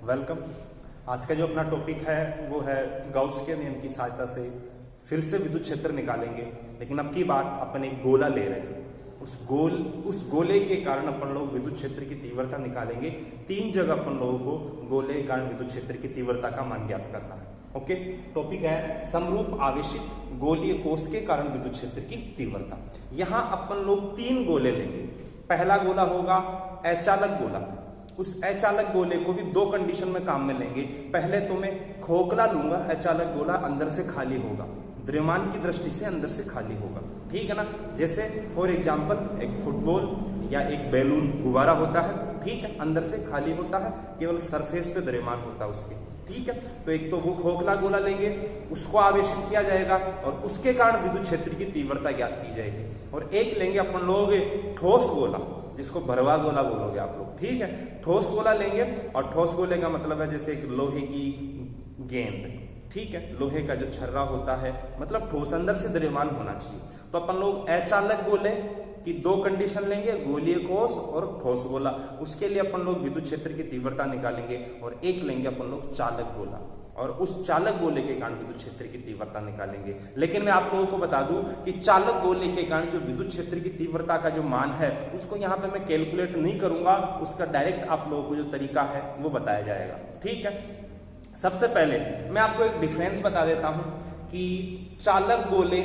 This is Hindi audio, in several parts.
वेलकम। आज का जो अपना टॉपिक है वो है गाउस के नियम की सहायता से फिर से विद्युत क्षेत्र निकालेंगे, लेकिन अब की बार अपन एक गोला ले रहे हैं। उस गोले के कारण अपन लोग विद्युत क्षेत्र की तीव्रता निकालेंगे। 3 जगह अपन लोगों को गोले के कारण विद्युत क्षेत्र की तीव्रता का मान ज्ञात करना है। ओके, टॉपिक है समरूप आवेशित गोलीय कोष के कारण विद्युत क्षेत्र की तीव्रता। यहाँ अपन लोग 3 गोले लेंगे। पहला गोला होगा अचालक गोला। उस अचालक गोले को भी 2 कंडीशन में काम में लेंगे। पहले तो मैं खोखला लूंगा, अचालक गोला अंदर से खाली होगा, द्रव्यमान की दृष्टि से अंदर से खाली होगा, ठीक है ना। जैसे फॉर एग्जांपल एक फुटबॉल या एक बैलून गुब्बारा होता है, ठीक है, अंदर से खाली होता है, केवल सरफेस पे द्रव्यमान होता है उसके, ठीक है। तो एक तो वो खोखला गोला लेंगे, उसको आवेशित किया जाएगा और उसके कारण विद्युत क्षेत्र की तीव्रता ज्ञात की जाएगी। और एक लेंगे अपन लोग ठोस गोला, जिसको भरवा गोला बोलोगे आप लोग, ठीक है। ठोस गोला लेंगे और ठोस गोले का मतलब है जैसे एक लोहे की गेंद, ठीक है, लोहे का जो छर्रा होता है, मतलब ठोस, अंदर से द्रव्यमान होना चाहिए। तो अपन लोग अचालक गोले की 2 कंडीशन लेंगे, गोलीय कोष और ठोस गोला। उसके लिए अपन लोग विद्युत क्षेत्र की तीव्रता निकालेंगे। और एक लेंगे अपन लोग चालक गोला और उस चालक गोले के कारण विद्युत क्षेत्र की तीव्रता निकालेंगे। लेकिन मैं आप लोगों को बता दूं कि चालक गोले के कारण जो विद्युत क्षेत्र की तीव्रता का जो मान है उसको यहाँ पे मैं कैलकुलेट नहीं करूंगा, उसका डायरेक्ट आप लोगों को जो तरीका है वो बताया जाएगा, ठीक है। सबसे पहले मैं आपको एक डिफरेंस बता देता हूं कि चालक गोले,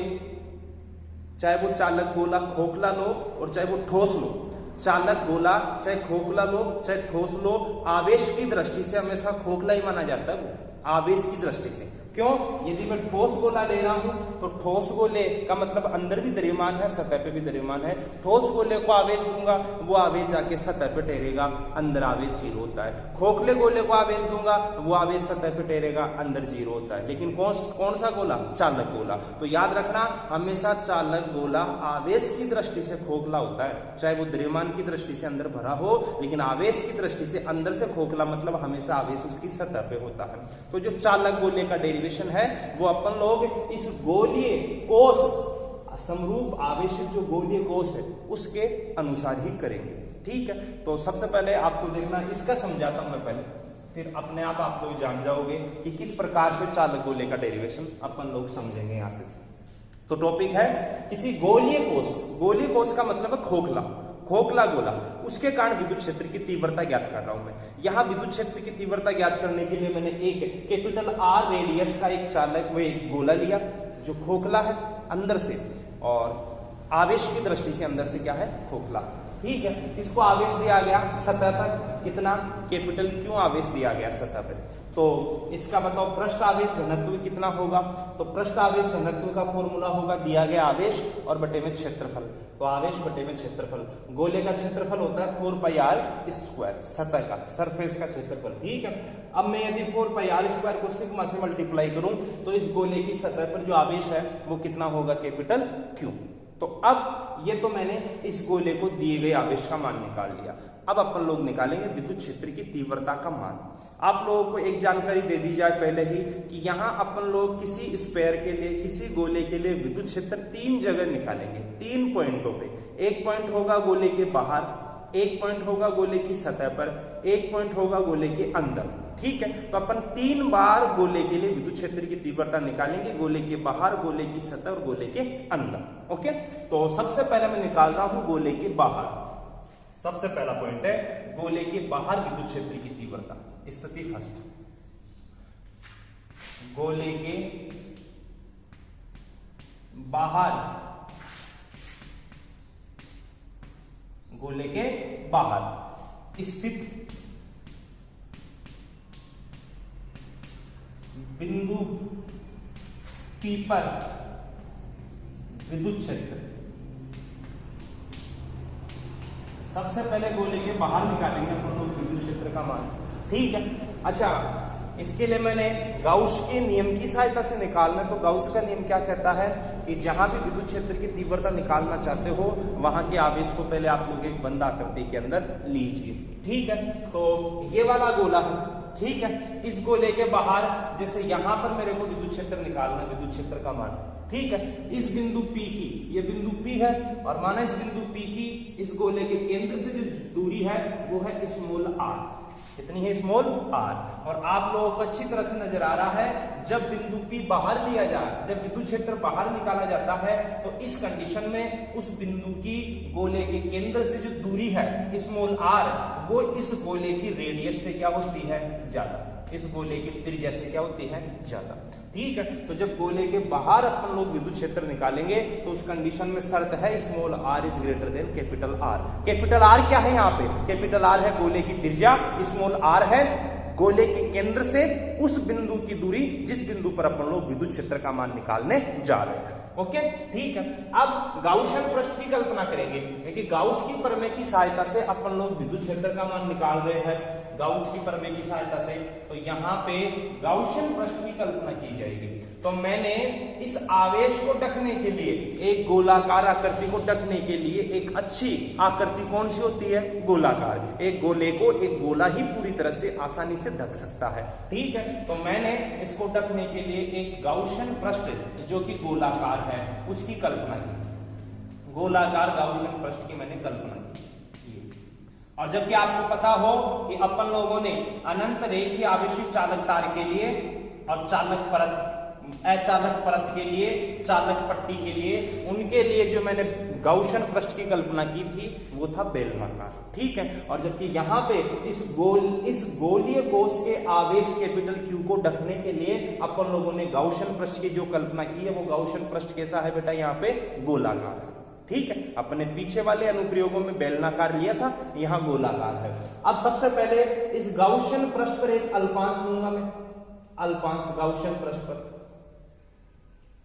चाहे वो चालक गोला खोखला लो और चाहे वो ठोस लो, चालक गोला चाहे खोखला लो चाहे ठोस लो, आवेश की दृष्टि से हमेशा खोखला ही माना जाता है। वो आवेश की दृष्टि से क्यों? यदि मैं ठोस गोला ले रहा हूं तो ठोस गोले का मतलब अंदर भी द्रव्यमान है, सतह पे भी द्रव्यमान है। ठोस गोले को आवेश दूंगा, वो आवेश जाके सतह पे ठहरेगा, अंदर आवेश 0 होता है। खोखले गोले को आवेश दूंगा, वो आवेश सतह पे ठहरेगा, अंदर 0 होता है। लेकिन कौन सा गोला? चालक गोला। तो याद रखना, हमेशा चालक गोला आवेश की दृष्टि से खोखला होता है, चाहे वो द्रव्यमान की दृष्टि से अंदर भरा हो, लेकिन आवेश की दृष्टि से अंदर से खोखला, मतलब हमेशा आवेश उसकी सतह पे होता है। तो जो चालक गोले का डेरिवेशन है वो अपन लोग इस गोलीय कोष, समरूप आवेशित जो गोलीय कोष है उसके अनुसार ही करेंगे, ठीक है। तो सबसे पहले आपको देखना, इसका समझाता हूं मैं पहले, फिर अपने आप लोग जान जाओगे कि किस प्रकार से चालक गोले का डेरिवेशन अपन लोग समझेंगे यहां से। तो टॉपिक है किसी गोलीय कोष, गोलीय कोष का मतलब है खोखला गोला, उसके कारण विद्युत क्षेत्र की तीव्रता ज्ञात कर रहा हूं मैं। यहां विद्युत क्षेत्र की तीव्रता ज्ञात करने के लिए मैंने एक कैपिटल R रेडियस का एक चालक वो एक गोला लिया जो खोखला है अंदर से, और आवेश की दृष्टि से अंदर से क्या है? खोखला, ठीक है। इसको आवेश दिया गया सतह पर, कितना? कैपिटल Q आवेश दिया गया सतह पर। तो इसका बताओ पृष्ठ आवेश घनत्व कितना होगा? तो पृष्ठ आवेश घनत्व का फॉर्मूला होगा दिया गया आवेश और बटे में क्षेत्रफल। तो आवेश बटे में क्षेत्रफल, गोले का क्षेत्रफल होता है 4πr², सतह का, सरफेस का क्षेत्रफल, ठीक है। अब मैं यदि 4πr² को सिग्मा से मल्टीप्लाई करूं तो इस गोले की सतह पर जो आवेश है वो कितना होगा? Capital Q। तो अब ये तो मैंने इस गोले को दिए गए आवेश का मान निकाल लिया। अब अपन लोग निकालेंगे विद्युत क्षेत्र की तीव्रता का मान। आप लोगों को एक जानकारी दे दी जाए पहले ही कि यहां अपन लोग किसी स्फीयर के लिए, किसी गोले के लिए विद्युत क्षेत्र 3 जगह निकालेंगे, 3 पॉइंटों पे। एक पॉइंट होगा गोले के बाहर, एक पॉइंट होगा गोले की सतह पर, एक पॉइंट होगा गोले के अंदर, ठीक है। तो अपन 3 बार गोले के लिए विद्युत क्षेत्र की तीव्रता निकालेंगे, गोले के बाहर, गोले की सतह और गोले के अंदर। ओके, तो सबसे पहले मैं निकाल रहा हूं गोले के बाहर। सबसे पहला पॉइंट है गोले के बाहर विद्युत क्षेत्र की तीव्रता। स्थिति फर्स्ट, गोले के बाहर, गोले के बाहर स्थित बिंदु P पर विद्युत क्षेत्र। सबसे पहले गोले के बाहर निकालेंगे अपन लोग विद्युत क्षेत्र का मान, ठीक है। अच्छा, इसके लिए मैंने गाउस के नियम की सहायता से निकालना। तो गाउस का नियम क्या कहता है कि जहां भी विद्युत क्षेत्र की तीव्रता निकालना चाहते हो वहां के आवेश को पहले आप लोग एक बंद आकृति के अंदर लीजिए, ठीक है। तो ये वाला गोला है, ठीक है। इस गोले के बाहर, जैसे यहां पर मेरे को विद्युत क्षेत्र निकालना है, विद्युत क्षेत्र का मान, ठीक है। इस बिंदु P की, ये बिंदु P है और माना इस बिंदु P की इस गोले के केंद्र से जो दूरी है वो है स्मॉल r, कितनी है, स्मॉल आर। और आप लोगों को अच्छी तरह से नजर आ रहा है, जब बिंदु P बाहर लिया जाए, जब विद्युत क्षेत्र बाहर निकाला जाता है, तो इस कंडीशन में उस बिंदु की गोले के केंद्र से जो दूरी है स्मॉल आर, वो इस गोले की रेडियस से क्या होती है, ज्यादा, इस गोले की त्रिज्या से क्या होती है, ज्यादा। ठीक है, तो जब गोले के बाहर अपन लोग विद्युत क्षेत्र निकालेंगे तो उस कंडीशन में शर्त है small R is greater than capital R. Capital R क्या है यहाँ पे, कैपिटल आर है गोले की त्रिज्या, स्मॉल आर है गोले के केंद्र से उस बिंदु की दूरी जिस बिंदु पर अपन लोग विद्युत क्षेत्र का मान निकालने जा रहे हैं। ओके, ठीक है। अब गाउसियन पृष्ठ की कल्पना करेंगे, क्योंकि गाउस की प्रमेय की सहायता से अपन लोग विद्युत क्षेत्र का मान निकाल रहे हैं, गाउस की प्रमेय की सहायता से। तो यहाँ पे गाउसियन पृष्ठ की कल्पना की जाएगी। तो मैंने इस आवेश को ढकने के लिए, एक गोलाकार आकृति को ढकने के लिए, एक अच्छी आकृति कौन सी होती है, गोलाकार। एक गोले को एक गोला ही पूरी तरह से आसानी से ढक सकता है। ठीक है, तो मैंने इसको ढकने के लिए एक गाउसियन पृष्ठ जो कि गोलाकार है उसकी कल्पना की, गोलाकार गाउसियन पृष्ठ की मैंने कल्पना की। और जबकि आपको पता हो कि अपन लोगों ने अनंत रेखीय आवेशित चालक तार के लिए और चालक परत, अचालक परत के लिए, चालक पट्टी के लिए, उनके लिए जो मैंने गाउसियन पृष्ठ की कल्पना की थी वो था बेलनाकार। ठीक है, और जबकि यहाँ पे इस गोलीय कोश के आवेश कैपिटल क्यू को ढकने के लिए अपन लोगों ने गाउसियन पृष्ठ की जो कल्पना की है वो गाउसियन पृष्ठ कैसा है बेटा, यहाँ पे गोलाकार है। ठीक है, अपने पीछे वाले अनुप्रयोगों में बेलनाकार लिया था, यहाँ गोलाकार है। अब सबसे पहले इस गाउसियन पृष्ठ पर एक अल्पांश लूंगा मैं, अल्पांश गाउसियन पृष्ठ पर।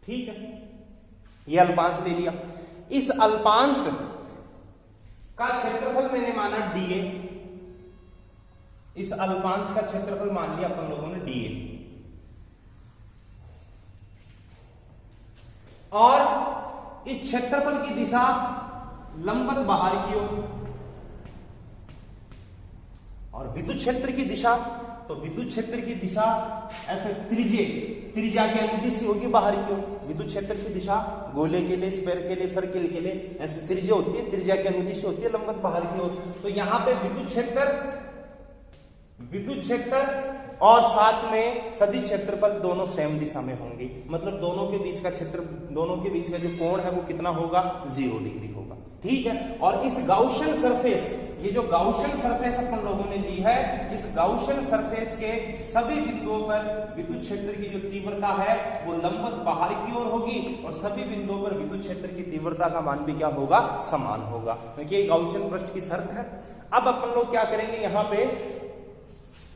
ठीक है, ये अल्पांश ले लिया। इस अल्पांश का क्षेत्रफल मैंने माना dA, इस अल्पांश का क्षेत्रफल मान लिया अपन लोगों ने dA, और इस क्षेत्रफल की दिशा लंबवत बाहर की ओर, और विद्युत क्षेत्र की दिशा, तो विद्युत क्षेत्र की दिशा ऐसे त्रिज्या के अनुदिश होगी बाहर की ओर। विद्युत क्षेत्र की दिशा गोले के लिए, स्फेयर के लिए, सर्किल के लिए ऐसे त्रिज्या होती है, त्रिज्या के अनुदिश होती है लंबवत बाहर की ओर। तो यहां पे विद्युत क्षेत्र और साथ में सदिश क्षेत्रफल दोनों सेम दिशा में होंगे, मतलब दोनों के बीच का क्षेत्र, दोनों के बीच का जो कोण है वो कितना होगा, 0 डिग्री होगा। ठीक है, और इस गाउसियन सरफेस, ये जो गाउसियन सरफेस अपन लोगों ने ली है, इस गाउसियन सरफेस के सभी बिंदुओं पर विद्युत क्षेत्र की जो तीव्रता है वो लंबवत बाहर की ओर होगी, और सभी बिंदुओं पर विद्युत क्षेत्र की तीव्रता का मान भी क्या होगा, समान होगा, क्योंकि ये गाउसियन पृष्ठ की शर्त है। अब अपन लोग क्या करेंगे, यहाँ पे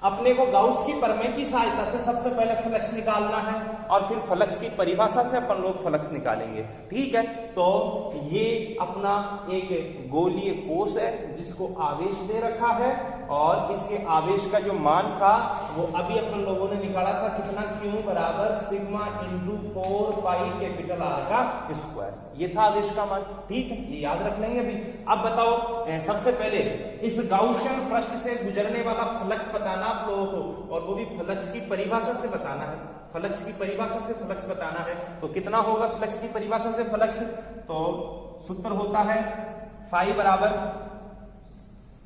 अपने को गाउस की प्रमेय की सहायता से सबसे पहले फ्लक्स निकालना है, और फिर फ्लक्स की परिभाषा से अपन लोग फ्लक्स निकालेंगे। ठीक है, तो ये अपना एक गोलीय कोश है जिसको आवेश दे रखा है, और इसके आवेश का जो मान था वो अभी अपन लोगों ने निकाला था, कितना, Q बराबर sigma into 4 pi capital R का स्क्वायर, ये था आवेश का मान। ठीक है, ये याद रख लेंगे अभी। अब बताओ, सबसे पहले इस गाउसियन पृष्ठ से गुजरने वाला फ्लक्स बताना आप लोगों को, और वो भी फ्लक्स की परिभाषा से बताना है, फ्लक्स की परिभाषा से फ्लक्स बताना है। तो कितना होगा फ्लक्स की परिभाषा से फ्लक्स, तो सूत्र होता है फाई बराबर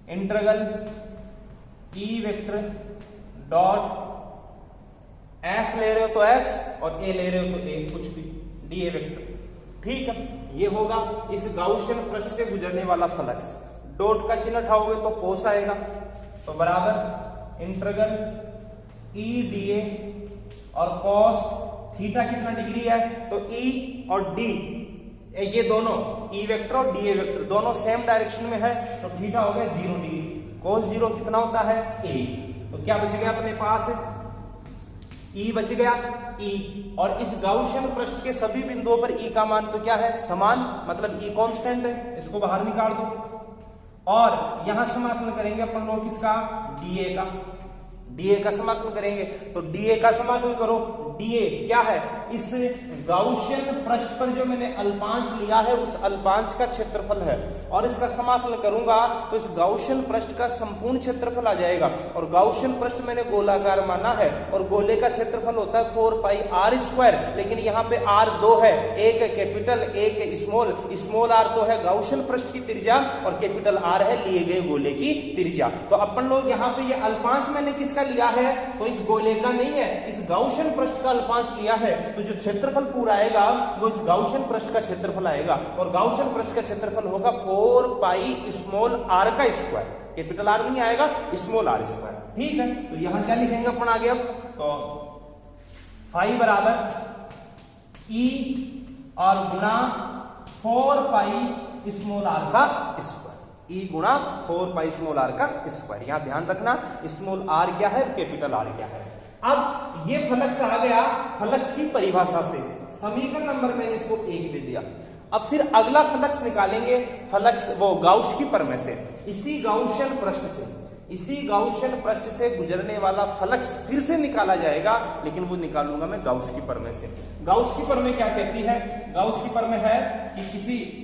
integral E vector dot S ले रहे हो तो S, और A ले रहे हो तो A, कुछ भी dA वेक्टर। ठीक है, ये होगा इस गाउसियन पृष्ठ से गुजरने वाला फ्लक्स। डॉट का चिन्ह उठाओगे तो कोस आएगा, तो बराबर इंटीग्रल E dA, और cos थीटा कितना डिग्री है, तो E और D ये दोनों E वेक्टर और dA वेक्टर दोनों सेम डायरेक्शन में है, तो थीटा हो गया 0 डिग्री। cos 0 कितना होता है, A, तो क्या बच गया अपने पास, E बच गया E, और इस गाउसियन पृष्ठ के सभी बिंदुओं पर E का मान तो क्या है, समान, मतलब E कांस्टेंट है, इसको बाहर निकाल दो, और यहां समाकलन करेंगे अपन लोग किसका, dA का, डीए का समाकलन करेंगे। तो डीए का समाकलन करो। डीए क्या है? इस गाउसियन पृष्ठ पर जो मैंने अल्पांश लिया है उस अल्पांश का क्षेत्रफल है, और इसका समाकलन करूंगा तो इस गाउसियन पृष्ठ का संपूर्ण क्षेत्रफल आ जाएगा। और गाउसियन पृष्ठ मैंने गोलाकार माना है और गोले का क्षेत्रफल होता है 4 पाई आर स्क्वायर, लेकिन यहाँ पे आर दो है, एक कैपिटल एक स्मॉल। स्मॉल आर तो है गाउसियन पृष्ठ की त्रिज्या और कैपिटल आर है लिए गए गोले की त्रिज्या। तो अपन लोग यहाँ पे ये अल्पांश मैंने किसका लिया है? तो इस गोले का नहीं है, इस गाउसियन पृष्ठ का अल्पांश लिया है। तो जो क्षेत्रफल पूरा आएगा वो इस गाउसियन पृष्ठ का क्षेत्रफल आएगा, और गाउसियन पृष्ठ का क्षेत्रफल होगा 4 पाई स्मॉल आर का स्क्वायर। कैपिटल आर नहीं आएगा, स्मॉल आर स्क्वायर। ठीक है, तो यहां क्या लिखेंगे अपन आगे? अब तो फाई बराबर ई और गुणा 4 पाई स्मॉल आर का स्क्वायर। ई गुणा 4 पाई स्मॉल आर का स्क्वायर। यहां ध्यान रखना स्मॉल आर क्या है, कैपिटल आर क्या है। अब ये फलक्स आ गया फलक्स की परिभाषा से। समीकरण नंबर मैंने इसको 1 दे दिया। अब फिर अगला फलक्स निकालेंगे, फलक्स वो गाउस की प्रमेय से। इसी गाउसियन पृष्ठ से गुजरने वाला फलक्स फिर से निकाला जाएगा, लेकिन वो निकालूंगा मैं गाउस की प्रमेय से। गाउस की प्रमेय क्या कहती है? गाउस की प्रमेय है कि किसी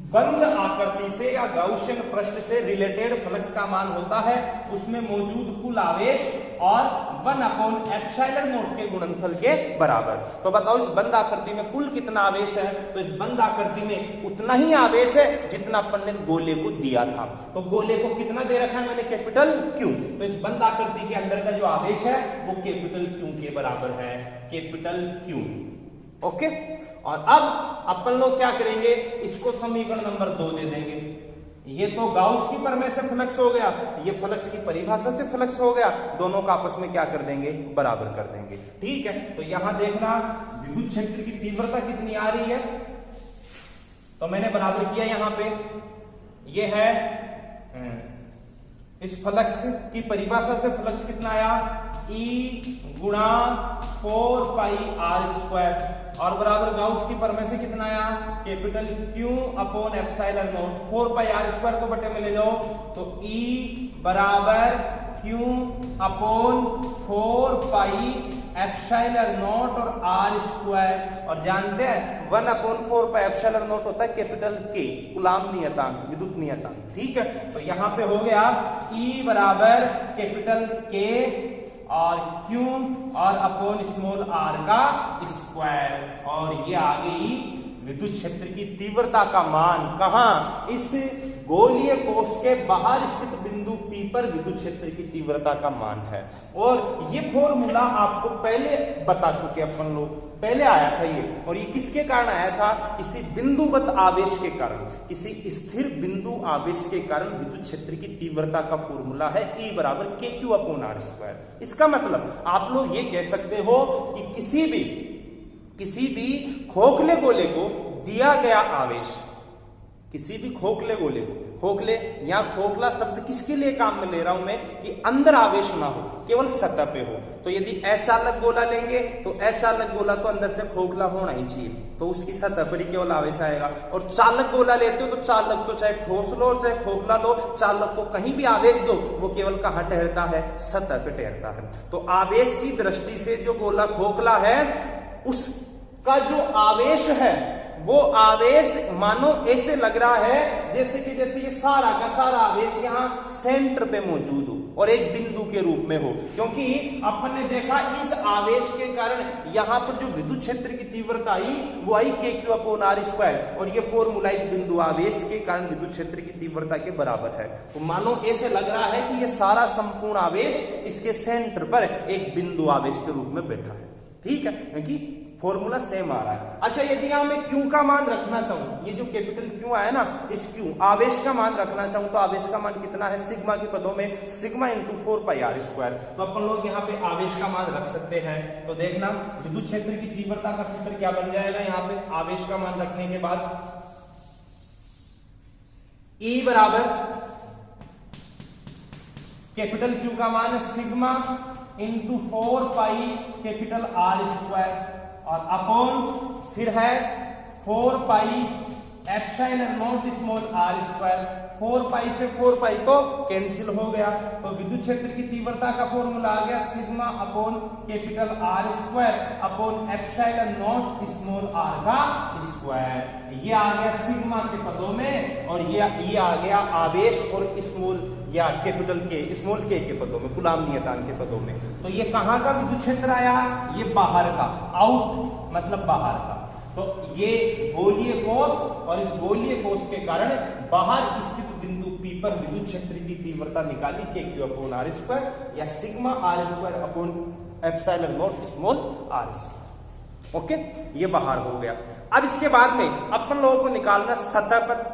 बंद आकृति से या गाउसियन पृष्ठ से रिलेटेड फ्लक्स का मान होता है उसमें मौजूद कुल आवेश और 1/ε0 के गुणनफल के बराबर। तो बताओ इस बंद आकृति में कुल कितना आवेश है? तो इस बंद आकृति में उतना ही आवेश है जितना अपन ने गोले को दिया था। तो गोले को कितना दे रखा है मैंने? Capital Q. तो इस बंद आकृति के अंदर का जो आवेश है वो कैपिटल क्यू के बराबर है, कैपिटल क्यू। ओके, और अब अपन लोग क्या करेंगे, इसको समीकरण नंबर 2 दे देंगे। ये तो गाउस की प्रमेय से फ्लक्स हो गया, ये फ्लक्स की परिभाषा से फ्लक्स हो गया, दोनों का आपस में क्या कर देंगे? बराबर कर देंगे। ठीक है, तो यहां देखना विद्युत क्षेत्र की तीव्रता कितनी आ रही है, तो मैंने बराबर किया यहां पे। ये है इस फ्लक्स की परिभाषा से फ्लक्स कितना आया? E गुणा 4 पाई आर स्क्वायर, और बराबर गाउस की प्रमेय से कितना आया? Capital Q upon epsilon naught. 4 pi R square को बटे में ले जाओ तो E बराबर Q upon 4 pi epsilon naught और आर स्क्वायर। और जानते हैं 1/4 पाई एप्सिलॉन नॉट होता है कैपिटल K, कूलॉम नियतांक, विद्युत नियतांक। ठीक है, तो यहां पे हो गया E बराबर कैपिटल K और Q और अपॉन स्मॉल r का स्क्वायर, और ये आ गई विद्युत क्षेत्र की तीव्रता का मान। कहां? इस गोलीय कोष के बाहर स्थित बिंदु P पर विद्युत क्षेत्र की तीव्रता का मान है। और ये फॉर्मूला आपको पहले बता चुके अपन लोग, पहले आया था ये। और ये किसके कारण आया था? किसी बिंदुवत आवेश के कारण, किसी स्थिर बिंदु आवेश के कारण विद्युत क्षेत्र की तीव्रता का फॉर्मूला है E बराबर KQ अपॉन R स्क्वायर। इसका मतलब आप लोग ये कह सकते हो कि किसी भी खोखले गोले को दिया गया आवेश, किसी भी खोखले गोले को, खोखले या खोखला शब्द किसके लिए काम में ले रहा हूं मैं? कि अंदर आवेश ना हो, केवल सतह पे हो। तो यदि अचालक गोला लेंगे तो अचालक गोला तो अंदर से खोखला होना ही चाहिए, तो उसकी सतह पर ही केवल आवेश आएगा। और चालक गोला लेते हो तो चालक तो चाहे ठोस लो और चाहे खोखला लो, चालक को कहीं भी आवेश दो वो केवल कहां ठहरता है? सतह पे ठहरता है। तो आवेश की दृष्टि से जो गोला खोखला है उसका जो आवेश है वो आवेश मानो ऐसे लग रहा है जैसे ये सारा का सारा आवेश यहाँ सेंटर पे मौजूद हो और एक बिंदु के रूप में हो। क्योंकि अपन ने देखा इस आवेश के कारण यहाँ पर जो विद्युत क्षेत्र की तीव्रता आई वो आई KQ अपॉन R स्क्वायर, और ये फॉर्मूला एक बिंदु आवेश के कारण विद्युत क्षेत्र की तीव्रता के बराबर है। तो मानो ऐसे लग रहा है कि ये सारा संपूर्ण आवेश इसके सेंटर पर एक बिंदु आवेश के रूप में बैठा है। ठीक है, क्योंकि फॉर्मूला सेम आ रहा है। अच्छा, यदि यहां मैं Q का मान रखना चाहूं, ये जो कैपिटल Q आया ना, इस Q आवेश का मान रखना चाहूं तो आवेश का मान कितना है? सिग्मा के पदों में sigma into 4 pi R square. तो अपन लोग यहाँ पे आवेश का मान रख सकते हैं। तो देखना विद्युत क्षेत्र की तीव्रता का सूत्र क्या बन जाएगा यहाँ पे आवेश का मान रखने के बाद? E बराबर कैपिटल Q का मान है sigma into 4 pi capital R square, और अपॉन फिर है 4 pi epsilon naught small R square, 4 pi से 4 पाई तो कैंसिल हो गया, तो विद्युत क्षेत्र की तीव्रता का फॉर्मूला आ गया sigma upon capital R square upon epsilon naught small R का स्क्वायर। ये आ गया सिग्मा के पदों में, और ये आ गया आवेश और स्मॉल या कैपिटल के स्मॉल के पदों में, कूलाम नियतांक के पदों में। तो ये कहां का विद्युत क्षेत्र आया, ये बाहर का, आउट मतलब बाहर का। तो ये गोलीय कोश, और इस गोलीय कोश के कारण बाहर स्थित बिंदु P पर विद्युत क्षेत्र की तीव्रता निकाली KQ अपॉन आर स्क्वायर या sigma R square upon epsilon naught small R square. Okay, ये बाहर हो गया। अब इसके बाद में अपन लोगों को निकालना सतह पर।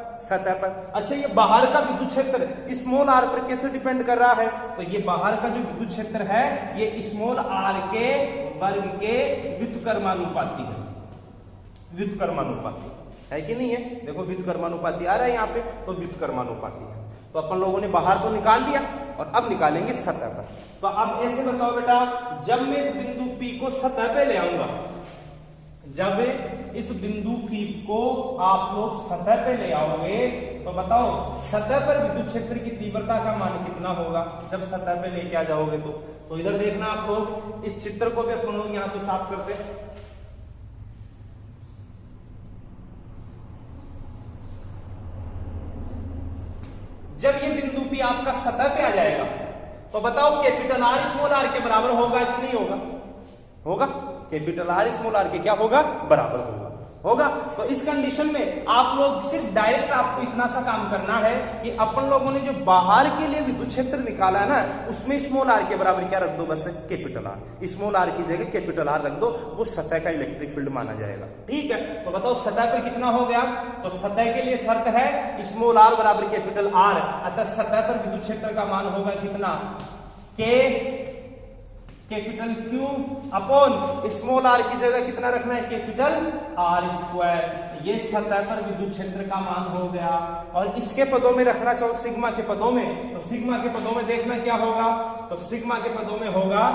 अच्छा, ये बाहर का विद्युत क्षेत्र स्मॉल आर पर कैसे डिपेंड कर रहा है, तो ये बाहर का जो विद्युत क्षेत्र है ये स्मॉल आर के वर्ग के व्युत्क्रमानुपाती है। व्युत्क्रमानुपाती है कि नहीं है, देखो व्युत्क्रमानुपाती आ रहा है यहाँ पे, तो व्युत्क्रमानुपाती है। तो अपन लोगों ने बाहर तो निकाल लिया, और अब निकालेंगे सतह पर। तो अब ऐसे बताओ बेटा, जब मैं इस बिंदु P को सतह पे ले आऊंगा, जब इस बिंदु P को आप लोग सतह पे ले आओगे, तो बताओ सतह पर विद्युत क्षेत्र की तीव्रता का मान कितना होगा जब सतह पे लेके आ जाओगे। तो इधर देखना आप लोग, इस चित्र को भी अपन लोग यहाँ पे साफ करते हैं। जब ये बिंदु P आपका सतह पे आ जाएगा, तो बताओ कैपिटल आर स्मॉल आर के बराबर होगा कि नहीं होगा? कैपिटल आर स्मॉल आर के क्या होगा, बराबर होगा। तो इस कंडीशन में आप लोग सिर्फ डायरेक्ट आपको इतना सा काम करना है कि अपन लोगों ने जो बाहर के लिए विद्युत क्षेत्र निकाला है ना, उसमें स्मॉल आर के बराबर क्या रख दो, बस कैपिटल आर। स्मॉल आर की जगह कैपिटल आर रख दो, वो सतह का इलेक्ट्रिक फील्ड माना जाएगा। ठीक है, तो बताओ सतह पर कितना हो गया, तो सतह के लिए शर्त है स्मॉल आर बराबर कैपिटल आर, अतः सतह पर विद्युत क्षेत्र का मान होगा कितना, K capital Q upon small R की जगह कितना रखना है, कैपिटल आर स्क्वायर। ये सतह पर विद्युत क्षेत्र का मान हो गया। और इसके पदों में रखना चाहो सिग्मा के पदों में, तो सिग्मा के पदों में देखना क्या होगा, तो सिग्मा के पदों में होगा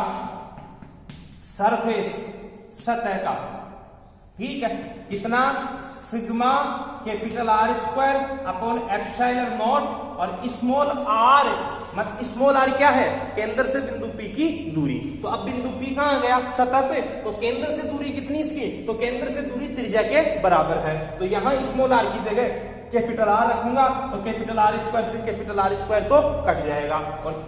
सरफेस, सतह का। ठीक है, कितना, sigma capital R square upon epsilon naught, और स्मॉल आर मतलब स्मॉल आर क्या है, केंद्र से बिंदु P की दूरी। तो अब बिंदु P कहां गया, सतह पे, तो केंद्र से दूरी कितनी इसकी, तो केंद्र से दूरी त्रिज्या के बराबर है। तो यहां स्मॉल आर की जगह कैपिटल आर रखूंगा, तो कैपिटल आर स्क्वायर से कैपिटल आर स्क्वायर तो कट जाएगा, और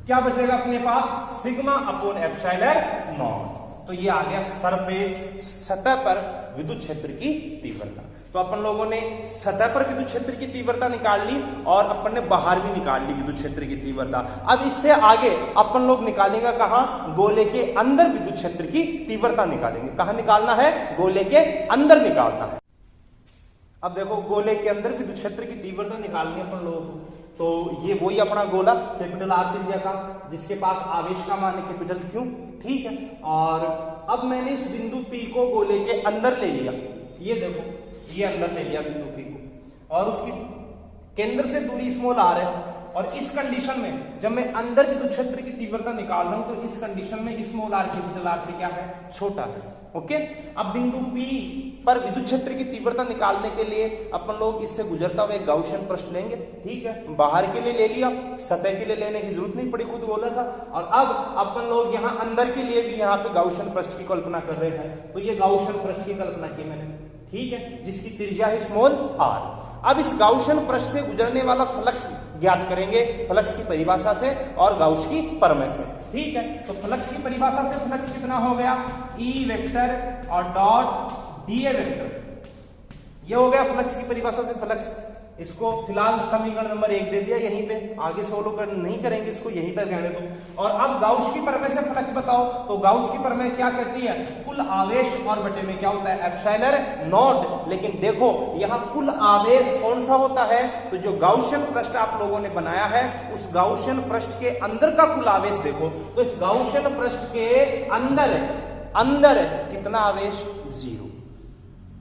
क्या बचेगा अपने पास, सिग्मा अपॉन एप्सिलॉन नॉट। तो ये आ गया सरफेस, सतह पर विद्युत क्षेत्र की तीव्रता। तो अपन लोगों ने सतह पर विद्युत क्षेत्र की तीव्रता निकाल ली, और अपन ने बाहर भी निकाल ली विद्युत क्षेत्र की तीव्रता। अब इससे आगे अपन लोग निकालेंगे कहां, गोले के अंदर विद्युत क्षेत्र की तीव्रता निकालेंगे। कहां निकालना है, गोले के अंदर निकालना है। अब देखो, गोले के अंदर विद्युत क्षेत्र की तीव्रता निकालनी है अपन लोगों को, तो ये वही अपना गोला कैपिटल आर त्रिज्या का, जिसके पास आवेश का मान है कैपिटल Q। ठीक है, और अब मैंने इस बिंदु P को गोले के अंदर ले लिया, ये देखो, ये अंदर ले लिया बिंदु P को, और उसकी केंद्र से दूरी स्मॉल आर है। और इस कंडीशन में जब मैं अंदर विद्युत क्षेत्र की तीव्रता निकाल रहा हूं, तो इस कंडीशन में स्मॉल आर कैपिटल आर से क्या है, छोटा है। ओके, अब बिंदु P पर विद्युत क्षेत्र की तीव्रता निकालने के लिए अपन लोग इससे गुजरता हुआ एक गाउसियन पृष्ठ लेंगे। ठीक है, बाहर के लिए ले लिया, सतह के लिए लेने की जरूरत नहीं पड़ी, खुद बोला था। और अब अपन लोग यहाँ अंदर के लिए भी यहाँ पे गाउसियन पृष्ठ की कल्पना कर रहे हैं, तो ये गाउसियन पृष्ठ की कल्पना की मैंने। ठीक है, जिसकी त्रिज्या है स्मॉल आर। अब इस गाउसियन पृष्ठ से गुजरने वाला फ्लक्स ज्ञात करेंगे, फ्लक्स की परिभाषा से और गाउस की प्रमेय से। ठीक है, तो फ्लक्स की परिभाषा से फ्लक्स कितना हो गया, ई वेक्टर और डॉट डी ए वेक्टर। ये हो गया फ्लक्स की परिभाषा से फ्लक्स। इसको फिलहाल समीकरण नंबर 1 दे दिया, यहीं पे आगे सोल्व नहीं करेंगे, इसको यहीं तक रहने दो। और अब गाउस की प्रमेय से फ्लक्स बताओ, तो गाउस की प्रमेय क्या कहती है, कुल आवेश और बटे में क्या होता है, एप्सिलॉन नॉट। लेकिन देखो यहाँ कुल आवेश कौन सा होता है, तो जो गाउसियन पृष्ठ आप लोगों ने बनाया है, उस गाउसियन पृष्ठ के अंदर का कुल आवेश देखो, तो इस गाउसियन पृष्ठ के अंदर कितना आवेश, 0।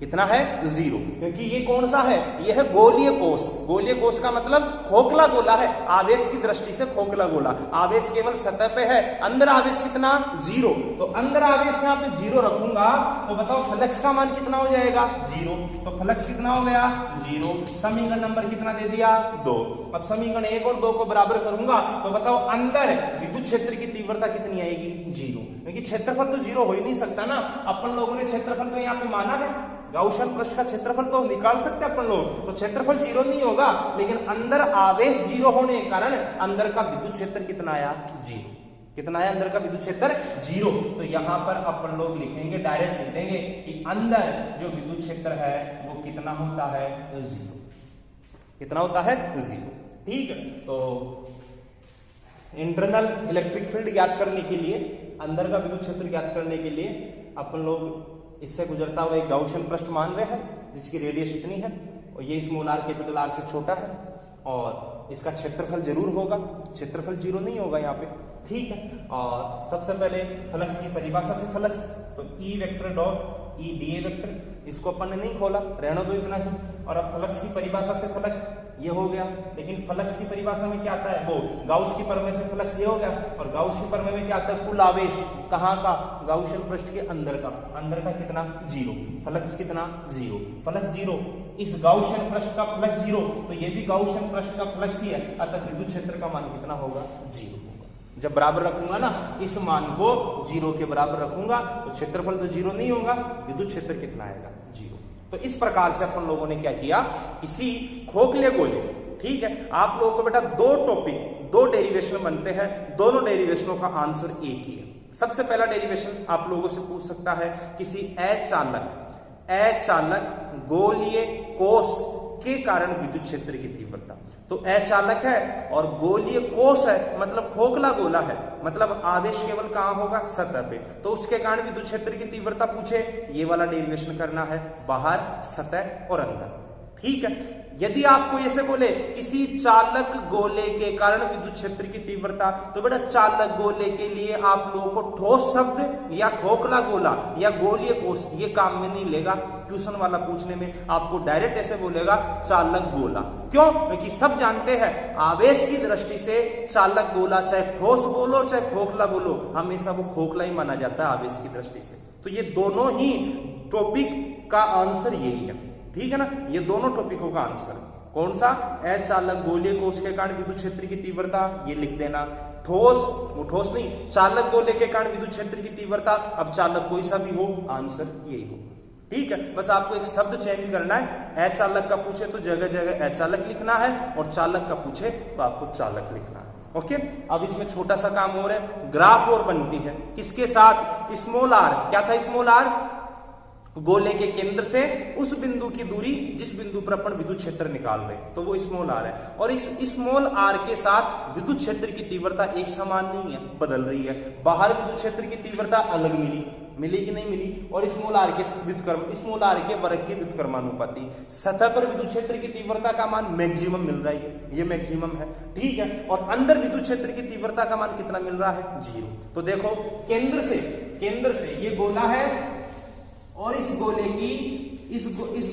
कितना है? जीरो, क्योंकि ये कौन सा है? ये है गोलीय कोष। गोलीय कोष का मतलब खोखला गोला है, आवेश की दृष्टि से खोखला गोला। आवेश केवल सतह पे है, अंदर आवेश कितना? जीरो। तो अंदर आवेश यहाँ पे जीरो रखूंगा तो बताओ फ्लक्स का मान कितना हो जाएगा? जीरो। तो फ्लक्स कितना हो गया? जीरो। समीकरण नंबर कितना दे दिया? 2। अब समीकरण 1 और 2 को बराबर करूंगा तो बताओ अंदर विद्युत क्षेत्र की तीव्रता कितनी आएगी? जीरो, क्योंकि क्षेत्रफल तो जीरो हो ही नहीं सकता ना। अपन लोगों ने क्षेत्रफल तो यहाँ पे माना है, गाउसियन पृष्ठ का क्षेत्रफल तो निकाल सकते हैं अपन लोग, तो क्षेत्रफल जीरो नहीं होगा, लेकिन अंदर आवेश जीरो होने के कारण अंदर का विद्युत क्षेत्र कितना आया? जीरो। कितना आया अंदर का विद्युत क्षेत्र? जीरो। तो यहां पर अपन लोग लिखेंगे, डायरेक्ट लिख देंगे कि अंदर जो विद्युत क्षेत्र है वो कितना होता है? जीरो। कितना होता है? जीरो। ठीक है, तो इंटरनल इलेक्ट्रिक फील्ड ज्ञात करने के लिए, अंदर का विद्युत क्षेत्र ज्ञात करने के लिए अपन लोग इससे गुजरता हुआ एक गाउसियन पृष्ठ मान रहे हैं जिसकी रेडियस इतनी है और ये स्मॉल आर कैपिटल आर से छोटा है और इसका क्षेत्रफल जरूर होगा, क्षेत्रफल जीरो नहीं होगा यहाँ पे। ठीक है, और सबसे पहले फ्लक्स की परिभाषा से फ्लक्स, तो E vector dot E D A vector, इसको अपन ने नहीं खोला, रहने दो इतना ही। और अब फ्लक्स की परिभाषा से फ्लक्स ये हो गया, लेकिन फ्लक्स की परिभाषा में क्या आता है? वो गाउस की प्रमेय से फ्लक्स ये हो गया, और गाउस की प्रमेय में क्या आता है? कुल आवेश कहाँ का? गाउसियन पृष्ठ के अंदर का। अंदर का कितना? जीरो। फ्लक्स कितना? जीरो। फ्लक्स जीरो, इस गाउसियन पृष्ठ का फ्लक्स जीरो, तो ये भी गाउसियन पृष्ठ का फ्लक्स ही है, अतः विद्युत क्षेत्र का मान कितना होगा? जीरो होगा। जब बराबर रखूंगा ना, इस मान को जीरो के बराबर रखूंगा तो क्षेत्रफल तो जीरो नहीं होगा, विद्युत क्षेत्र कितना आएगा? जीरो। तो इस प्रकार से अपन लोगों ने क्या किया? किसी खोखले गोले, ठीक है, आप लोगों को बेटा दो टॉपिक, दो डेरिवेशन बनते हैं, दोनों डेरिवेशनों का आंसर एक ही है। सबसे पहला डेरिवेशन आप लोगों से पूछ सकता है किसी अचालक गोलीय कोष के कारण विद्युत क्षेत्र की तीव्रता। तो अचालक है और गोलीय कोष है, मतलब खोखला गोला है, मतलब आवेश केवल कहां होगा? सतह पे। तो उसके कारण विद्युत क्षेत्र की तीव्रता पूछे, ये वाला डेरिवेशन करना है, बाहर, सतह और अंदर। ठीक है, यदि आपको ऐसे बोले किसी चालक गोले के कारण विद्युत क्षेत्र की तीव्रता, तो बेटा चालक गोले के लिए आप लोगों को ठोस शब्द या खोखला गोला या गोलीय कोष ये काम में नहीं लेगा। ट्यूशन वाला पूछने में आपको डायरेक्ट ऐसे बोलेगा चालक गोला। क्यों? क्योंकि सब जानते हैं आवेश की दृष्टि से चालक गोला चाहे ठोस बोलो चाहे खोखला बोलो, हमेशा वो खोखला ही माना जाता है आवेश की दृष्टि से। तो ये दोनों ही टॉपिक का आंसर यही है, ठीक है ना, ये दोनों टॉपिकों का आंसर। कौन सा? अचालक गोलीय कोष के कारण विद्युत क्षेत्र की तीव्रता, ये लिख देना। ठोस, वो ठोस नहीं, चालक गोले के कारण विद्युत क्षेत्र की तीव्रता, अब चालक कोई सा भी हो, आंसर यही हो। ठीक है, बस आपको एक शब्द चेंज करना है। अचालक का पूछे तो जगह जगह अचालक लिखना है, और चालक का पूछे तो आपको चालक लिखना है। ओके, अब इसमें छोटा सा काम हो रहा है, ग्राफ और बनती है किसके साथ? Small R. क्या था स्मॉल आर? गोले के केंद्र से उस बिंदु की दूरी जिस बिंदु पर अपन विद्युत क्षेत्र निकाल रहे, तो वो स्मॉल आर है। और इस स्मॉल आर के साथ विद्युत क्षेत्र की तीव्रता एक समान नहीं है, बदल रही है। बाहर विद्युत क्षेत्र की तीव्रता अलग मिली कि नहीं मिली, और स्मॉल आर के वर्ग की व्युत्क्रमानुपाती। सतह पर विद्युत क्षेत्र की तीव्रता का मान मैक्सिमम मिल रहा है, ये मैक्सिमम है। ठीक है, और अंदर विद्युत क्षेत्र की तीव्रता का मान कितना मिल रहा है? जीरो। तो देखो केंद्र से ये गोला है, और इस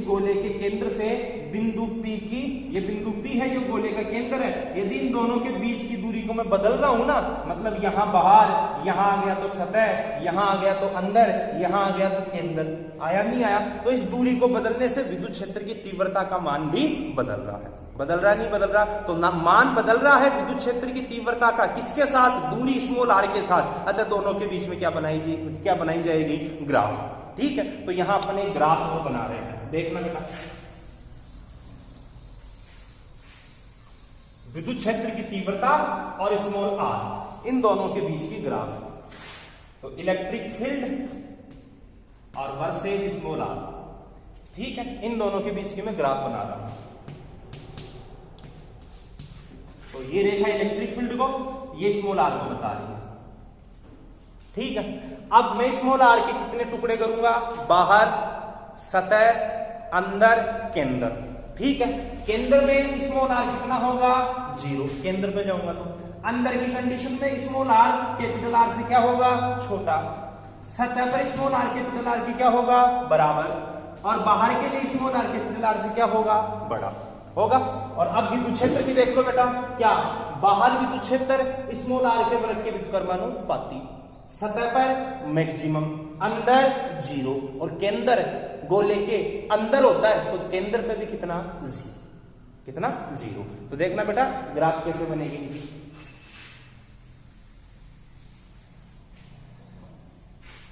गोले के केंद्र से बिंदु P की, ये बिंदु P है, ये गोले का केंद्र है। यदि इन दोनों के बीच की दूरी को मैं बदल रहा हूं ना, मतलब यहां बाहर, यहां आ गया तो सतह, यहां आ गया तो अंदर, यहां आ गया तो केंद्र, आया नहीं आया? तो इस दूरी को बदलने से विद्युत क्षेत्र की तीव्रता का मान भी बदल रहा है। बदल रहा नहीं बदल रहा? तो ना मान बदल रहा है विद्युत क्षेत्र की तीव्रता का, किसके साथ? दूरी स्मॉल आर के साथ। अतः दोनों के बीच में क्या बनाई जाएगी? ग्राफ। ठीक है, तो यहां अपन एक ग्राफ को बना रहे हैं, देखना बेटा। विद्युत क्षेत्र की तीव्रता और स्मॉल आर, इन दोनों के बीच की ग्राफ। तो इलेक्ट्रिक फील्ड और वर्सेज स्मॉल आर, ठीक है, इन दोनों के बीच की मैं ग्राफ बना रहा हूं। तो ये रेखा इलेक्ट्रिक फील्ड को, ये स्मॉल आर को बता रही है। ठीक है, अब मैं स्मॉल आर के कितने टुकड़े करूंगा? बाहर, सतह, अंदर, केंद्र। ठीक है, केंद्र में स्मॉल आर कितना होगा? जीरो। केंद्र पे जाऊंगा तो अंदर की कंडीशन में स्मॉल आर कैपिटल आर से क्या होगा? छोटा। सतह पर स्मॉल आर कैपिटल आर की क्या होगा? बराबर। और बाहर के लिए स्मॉल आर कैपिटल आर से क्या होगा, बड़ा होगा। और अब विद्युत क्षेत्र की देख लो बेटा, क्या बाहर विद्युत क्षेत्र स्मॉल आर के वर्ग के व्युत्क्रमानुपाती, सतह पर मैक्सिमम, अंदर 0 और केंद्र गोले के अंदर होता है तो केंद्र पे भी कितना 0, कितना 0। तो देखना बेटा ग्राफ कैसे बनेगी।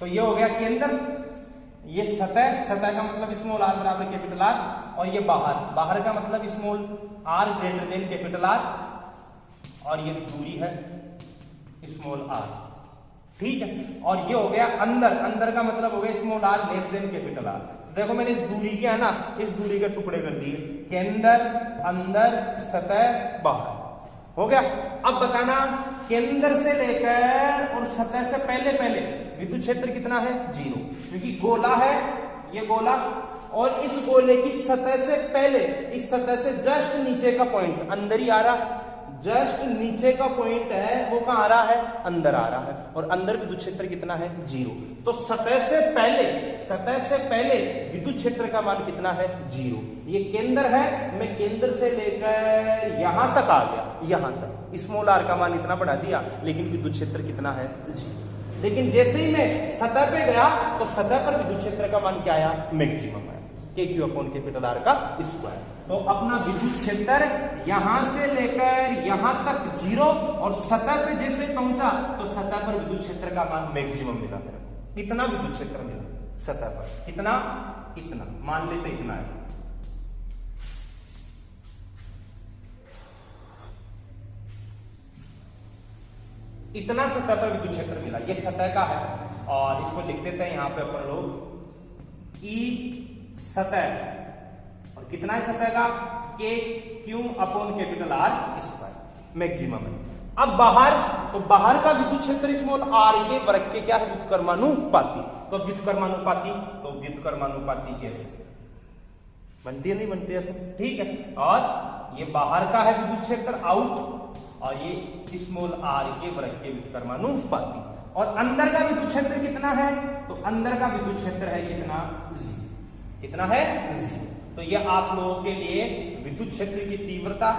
तो ये हो गया केंद्र, ये सतह, सतह का मतलब स्मॉल आर बराबर कैपिटल आर, और ये बाहर, बाहर का मतलब small R greater than capital R, और ये दूरी है स्मॉल आर, ठीक है। और ये हो गया अंदर, अंदर का मतलब हो गया small R less than capital R. देखो मैंने इस दूरी के है ना, इस दूरी के टुकड़े कर दिए, केंद्र, अंदर, सतह, बाहर, हो गया। अब बताना केंद्र से लेकर और सतह से पहले पहले विद्युत क्षेत्र कितना है, 0, क्योंकि गोला है ये गोला, और इस गोले की सतह से पहले, इस सतह से जस्ट नीचे का पॉइंट अंदर ही आ रहा है, जस्ट नीचे का पॉइंट है वो कहां आ रहा है, अंदर आ रहा है, और अंदर विद्युत क्षेत्र कितना है, 0। तो सतह से पहले विद्युत क्षेत्र का मान कितना है, 0। ये केंद्र है, मैं केंद्र से लेकर यहां तक आ गया, यहां तक स्मॉल आर का मान इतना बढ़ा दिया, लेकिन विद्युत क्षेत्र कितना है, 0। लेकिन जैसे ही मैं सतह पे गया तो सतह पर विद्युत क्षेत्र का मान क्या आया, मैक्सिमम है, KQ अपॉन कैपिटल R का स्क्वायर। तो अपना विद्युत क्षेत्र यहां से लेकर यहां तक 0, और सतह पे जैसे पहुंचा तो सतह पर विद्युत क्षेत्र का मान मैक्सिमम मिला, इतना विद्युत क्षेत्र मिला सतह पर, कितना, इतना मान लेते, इतना है। इतना सतह पर विद्युत क्षेत्र मिला, ये सतह का है, और इसको लिख देते हैं यहां पे अपन लोग E सतह, और कितना है सतह का, KQ upon capital R square, maximum है। अब बाहर, तो बाहर का विद्युत क्षेत्र स्मॉल r के वर्ग के क्या है, व्युत्क्रमानुपाती। तो व्युत्क्रमानुपाती, तो व्युत्क्रमानुपाती कैसे बनती है, नहीं बनती है सब, ठीक है। और ये बाहर का है विद्युत क्षेत्र आउट, और ये स्मॉल r के वर्ग के व्युत्क्रमानुपाती। और अंदर का विद्युत क्षेत्र कितना है, तो अंदर का विद्युत क्षेत्र है कितना, 0, कितना है, 0। तो ये आप लोगों के लिए विद्युत क्षेत्र की तीव्रता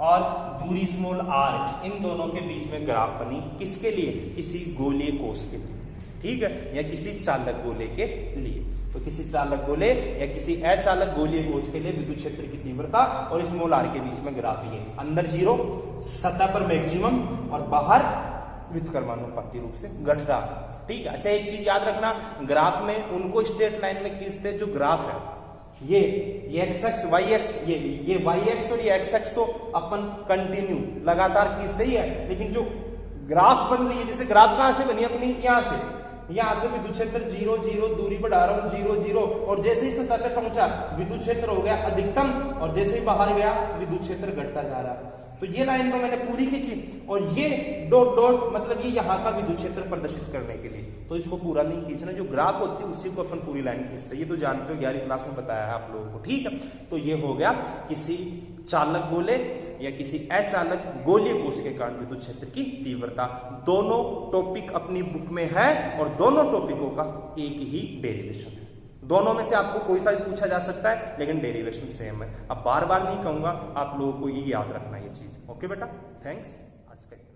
और दूरी स्मॉल r, इन दोनों के बीच में ग्राफ बनी, किसके लिए, किसी गोलीय कोश के लिए, ठीक है, या किसी चालक गोले के लिए। तो किसी चालक गोले या किसी अचालक गोलीय कोश के लिए विद्युत क्षेत्र की तीव्रता और स्मॉल r के बीच में ग्राफ ये, अंदर 0, सतह पर मैक्सिमम, और बाहर व्युत्क्रमानुपाती रूप से घट रहा है, ठीक है। अच्छा एक चीज याद रखना, ग्राफ में उनको स्ट्रेट लाइन में खींचते जो ग्राफ है, ये एक्स एक्स वाई एक्स, ये वाई एक्स और ये एक्स एक्स तो अपन कंटिन्यू लगातार खींचते ही है, लेकिन जो ग्राफ बन रही है, जैसे ग्राफ कहां से बनी अपनी, यहां से विद्युत क्षेत्र 0 0, दूरी बढ़ा रहा हूं 0 0, और जैसे ही सतह पे पहुंचा विद्युत क्षेत्र हो गया अधिकतम, और जैसे ही बाहर गया विद्युत क्षेत्र घटता जा रहा है। तो ये लाइन को मैंने पूरी खींची, और ये डॉट डॉट मतलब ये यहाँ का विद्युत क्षेत्र प्रदर्शित करने के लिए, तो इसको पूरा नहीं खींचना, जो ग्राफ होती है उसी को अपन पूरी लाइन खींचते हैं, ये तो जानते हो 11वीं क्लास में बताया है आप लोगों को, ठीक है। तो ये हो गया किसी चालक गोले या किसी अचालक गोलीय कोश के कारण विद्युत क्षेत्र की तीव्रता। दोनों टॉपिक अपनी बुक में है, और दोनों टॉपिकों का एक ही डेरिवेशन है, दोनों में से आपको कोई सा भी पूछा जा सकता है, लेकिन डेरिवेशन सेम है। अब बार बार नहीं कहूंगा, आप लोगों को ये याद रखना ये चीज, ओके बेटा, थैंक्स आज का।